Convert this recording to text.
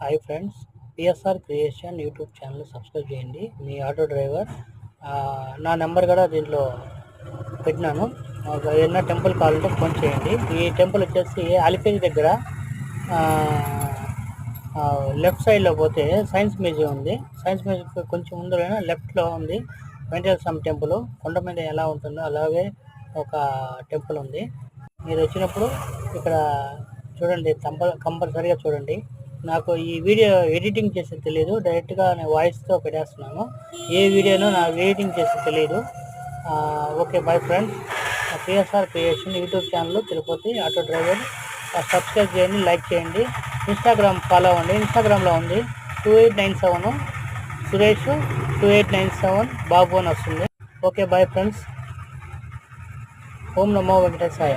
Hi friends, PSR creation YouTube channel subscribe చేయండి. మీ auto driver నా number కూడా దీంట్లో పెట్టినాను. ఏదైనా టెంపుల్ కావాలంటే ఫోన్ చేయండి. ఈ టెంపుల్ వచ్చేసి అలిపేజ్ దగ్గర లెఫ్ట్ సైడ్లో పోతే సైన్స్ మ్యూజియం ఉంది. సైన్స్ మ్యూజియం కొంచెం ముందులోనే లెఫ్ట్లో ఉంది వెంకటేశ్వర స్వామి టెంపుల్. కొండ మీద ఎలా ఉంటుందో అలాగే ఒక టెంపుల్ ఉంది. మీరు వచ్చినప్పుడు ఇక్కడ చూడండి, కంపల్సరీగా చూడండి. నాకు ఈ వీడియో ఎడిటింగ్ చేసి తెలియదు, డైరెక్ట్గా నేను వాయిస్తో పెట్టేస్తున్నాను. ఏ వీడియోనో నా ఎడిటింగ్ చేసి తెలియదు. Okay, bye friends. PSR creation YouTube channel Tirupati auto driver. Subscribe చేయండి, లైక్ చేయండి. ఇన్స్టాగ్రామ్ ఫాలో అవ్వండి. ఇన్స్టాగ్రామ్లో ఉంది 2897 సురేష్ 2897 బాబు అని వస్తుంది. Okay, bye friends. ఓం నమో వెంకటేశాయ.